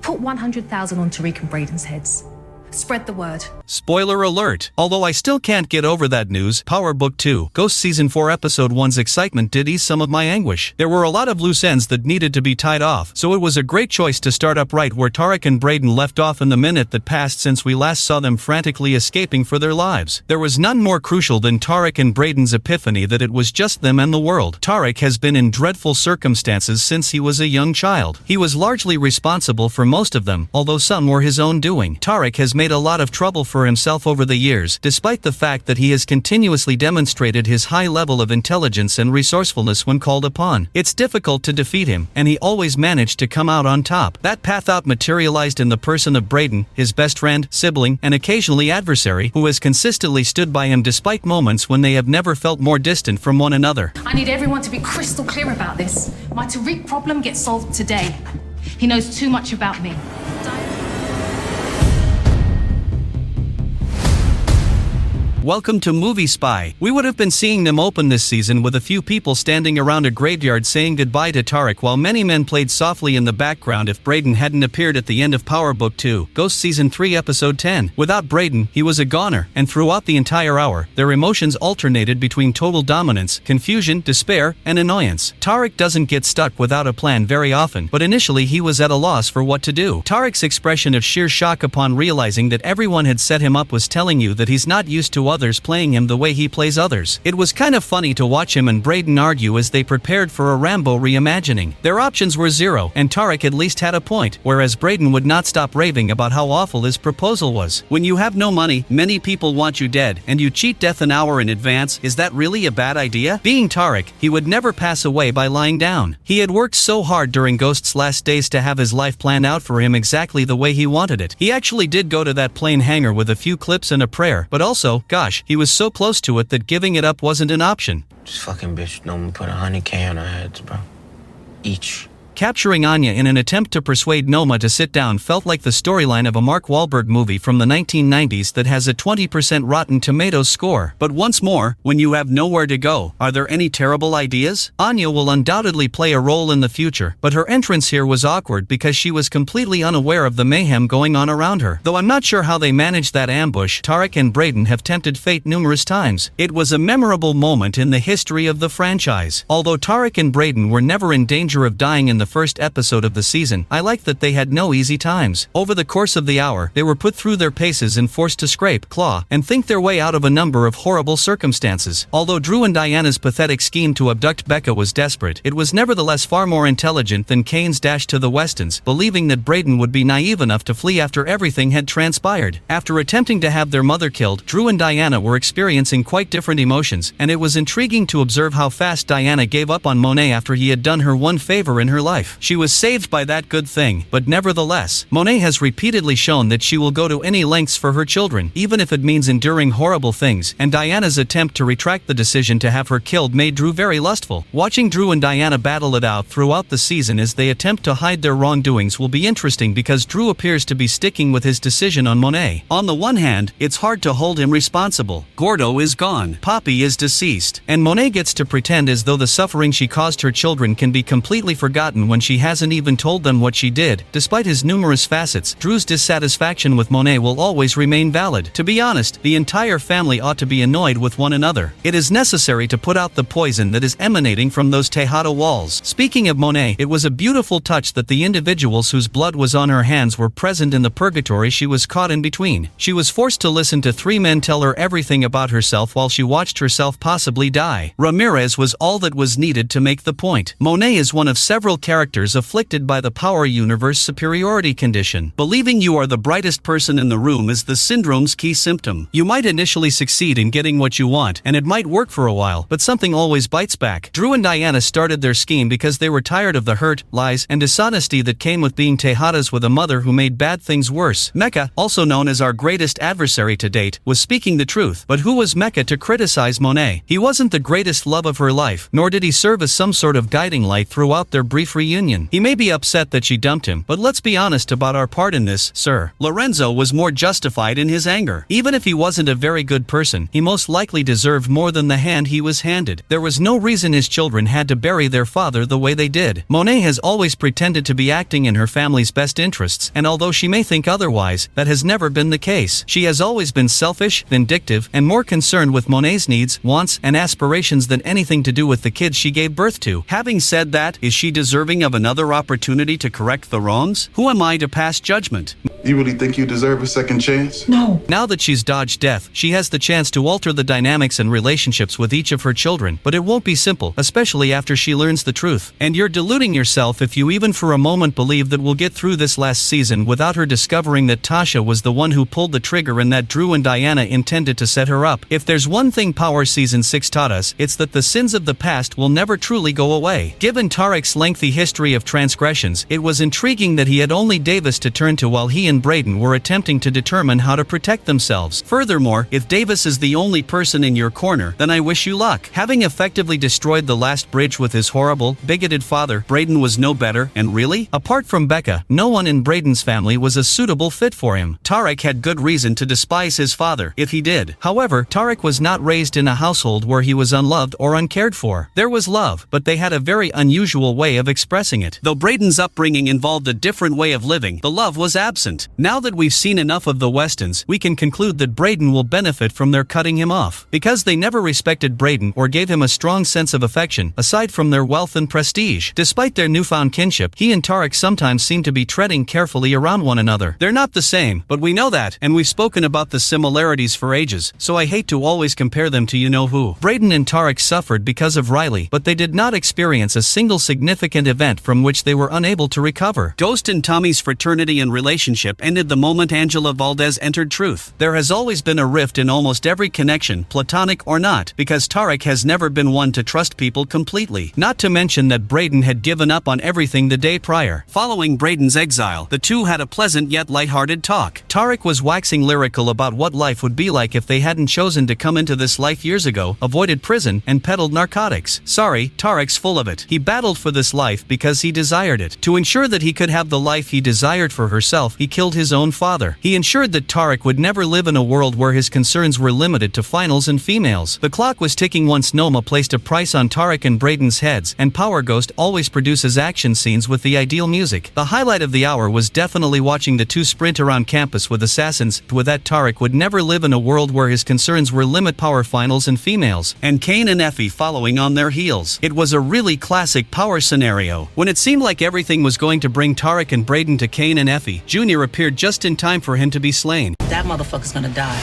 Put 100,000 on Tariq and Brayden's heads. Spread the word. Spoiler alert! Although I still can't get over that news, Power Book 2, Ghost Season 4 Episode 1's excitement did ease some of my anguish. There were a lot of loose ends that needed to be tied off, so it was a great choice to start up right where Tariq and Brayden left off in the minute that passed since we last saw them frantically escaping for their lives. There was none more crucial than Tariq and Brayden's epiphany that it was just them and the world. Tariq has been in dreadful circumstances since he was a young child. He was largely responsible for most of them, although some were his own doing. Tariq has made a lot of trouble for himself over the years, despite the fact that he has continuously demonstrated his high level of intelligence and resourcefulness when called upon. It's difficult to defeat him, and he always managed to come out on top. That path out materialized in the person of Brayden, his best friend, sibling, and occasionally adversary, who has consistently stood by him despite moments when they have never felt more distant from one another. I need everyone to be crystal clear about this. My Tariq problem gets solved today. He knows too much about me. Welcome to Movie Spy. We would have been seeing them open this season with a few people standing around a graveyard saying goodbye to Tariq while many men played softly in the background if Brayden hadn't appeared at the end of Power Book 2, Ghost Season 3 Episode 10. Without Brayden, he was a goner, and throughout the entire hour, their emotions alternated between total dominance, confusion, despair, and annoyance. Tariq doesn't get stuck without a plan very often, but initially he was at a loss for what to do. Tariq's expression of sheer shock upon realizing that everyone had set him up was telling you that he's not used to others playing him the way he plays others. It was kind of funny to watch him and Brayden argue as they prepared for a Rambo reimagining. Their options were zero, and Tariq at least had a point, whereas Brayden would not stop raving about how awful his proposal was. When you have no money, many people want you dead, and you cheat death an hour in advance, is that really a bad idea? Being Tariq, he would never pass away by lying down. He had worked so hard during Ghost's last days to have his life planned out for him exactly the way he wanted it. He actually did go to that plane hangar with a few clips and a prayer, but also, gosh, he was so close to it that giving it up wasn't an option. This fucking bitch know me put 100K on our heads, bro. Each. Capturing Anya in an attempt to persuade Noma to sit down felt like the storyline of a Mark Wahlberg movie from the 1990s that has a 20% Rotten Tomatoes score. But once more, when you have nowhere to go, are there any terrible ideas? Anya will undoubtedly play a role in the future, but her entrance here was awkward because she was completely unaware of the mayhem going on around her. Though I'm not sure how they managed that ambush, Tariq and Brayden have tempted fate numerous times. It was a memorable moment in the history of the franchise. Although Tariq and Brayden were never in danger of dying in the first episode of the season, I like that they had no easy times. Over the course of the hour, they were put through their paces and forced to scrape, claw, and think their way out of a number of horrible circumstances. Although Drew and Diana's pathetic scheme to abduct Becca was desperate, it was nevertheless far more intelligent than Kane's dash to the Westons, believing that Brayden would be naive enough to flee after everything had transpired. After attempting to have their mother killed, Drew and Diana were experiencing quite different emotions, and it was intriguing to observe how fast Diana gave up on Monet after he had done her one favor in her life. She was saved by that good thing, but nevertheless, Monet has repeatedly shown that she will go to any lengths for her children, even if it means enduring horrible things, and Diana's attempt to retract the decision to have her killed made Drew very lustful. Watching Drew and Diana battle it out throughout the season as they attempt to hide their wrongdoings will be interesting because Drew appears to be sticking with his decision on Monet. On the one hand, it's hard to hold him responsible. Gordo is gone, Poppy is deceased, and Monet gets to pretend as though the suffering she caused her children can be completely forgotten when she hasn't even told them what she did. Despite his numerous facets, Drew's dissatisfaction with Monet will always remain valid. To be honest, the entire family ought to be annoyed with one another. It is necessary to put out the poison that is emanating from those Tejada walls. Speaking of Monet, it was a beautiful touch that the individuals whose blood was on her hands were present in the purgatory she was caught in between. She was forced to listen to three men tell her everything about herself while she watched herself possibly die. Ramirez was all that was needed to make the point. Monet is one of several characters afflicted by the power universe superiority condition. Believing you are the brightest person in the room is the syndrome's key symptom. You might initially succeed in getting what you want, and it might work for a while, but something always bites back. Drew and Diana started their scheme because they were tired of the hurt, lies, and dishonesty that came with being Tejadas with a mother who made bad things worse. Mecca, also known as our greatest adversary to date, was speaking the truth, but who was Mecca to criticize Monet? He wasn't the greatest love of her life, nor did he serve as some sort of guiding light throughout their brief reunion. He may be upset that she dumped him, but let's be honest about our part in this, sir. Lorenzo was more justified in his anger. Even if he wasn't a very good person, he most likely deserved more than the hand he was handed. There was no reason his children had to bury their father the way they did. Monet has always pretended to be acting in her family's best interests, and although she may think otherwise, that has never been the case. She has always been selfish, vindictive, and more concerned with Monet's needs, wants, and aspirations than anything to do with the kids she gave birth to. Having said that, is she deserving of another opportunity to correct the wrongs? Who am I to pass judgment? You really think you deserve a second chance? No. Now that she's dodged death, she has the chance to alter the dynamics and relationships with each of her children, but it won't be simple, especially after she learns the truth. And you're deluding yourself if you even for a moment believe that we'll get through this last season without her discovering that Tasha was the one who pulled the trigger and that Drew and Diana intended to set her up. If there's one thing Power Season 6 taught us, it's that the sins of the past will never truly go away. Given Tariq's lengthy history of transgressions, it was intriguing that he had only Davis to turn to while he and Brayden were attempting to determine how to protect themselves. Furthermore, if Davis is the only person in your corner, then I wish you luck. Having effectively destroyed the last bridge with his horrible, bigoted father, Brayden was no better, and really? Apart from Becca, no one in Brayden's family was a suitable fit for him. Tariq had good reason to despise his father, if he did. However, Tariq was not raised in a household where he was unloved or uncared for. There was love, but they had a very unusual way of expressing it. Though Brayden's upbringing involved a different way of living, the love was absent. Now that we've seen enough of the Westons, we can conclude that Brayden will benefit from their cutting him off. Because they never respected Brayden or gave him a strong sense of affection, aside from their wealth and prestige. Despite their newfound kinship, he and Tariq sometimes seem to be treading carefully around one another. They're not the same, but we know that, and we've spoken about the similarities for ages, so I hate to always compare them to you-know-who. Brayden and Tariq suffered because of Riley, but they did not experience a single significant event from which they were unable to recover. Ghost and Tommy's fraternity and relationship ended the moment Angela Valdez entered Truth. There has always been a rift in almost every connection, platonic or not, because Tariq has never been one to trust people completely. Not to mention that Brayden had given up on everything the day prior. Following Brayden's exile, the two had a pleasant yet lighthearted talk. Tariq was waxing lyrical about what life would be like if they hadn't chosen to come into this life years ago, avoided prison, and peddled narcotics. Sorry, Tariq's full of it. He battled for this life because he desired it. To ensure that he could have the life he desired for herself, he killed his own father. He ensured that Tariq would never live in a world where his concerns were limited to finals and females. The clock was ticking once Noma placed a price on Tariq and Brayden's heads, and Power Ghost always produces action scenes with the ideal music. The highlight of the hour was definitely watching the two sprint around campus with assassins. With that, Tariq would never live in a world where his concerns were limit power finals and females, and Kane and Effie following on their heels. It was a really classic Power scenario. When it seemed like everything was going to bring Tariq and Brayden to Kane and Effie, Jr. appeared just in time for him to be slain. That motherfucker's gonna die.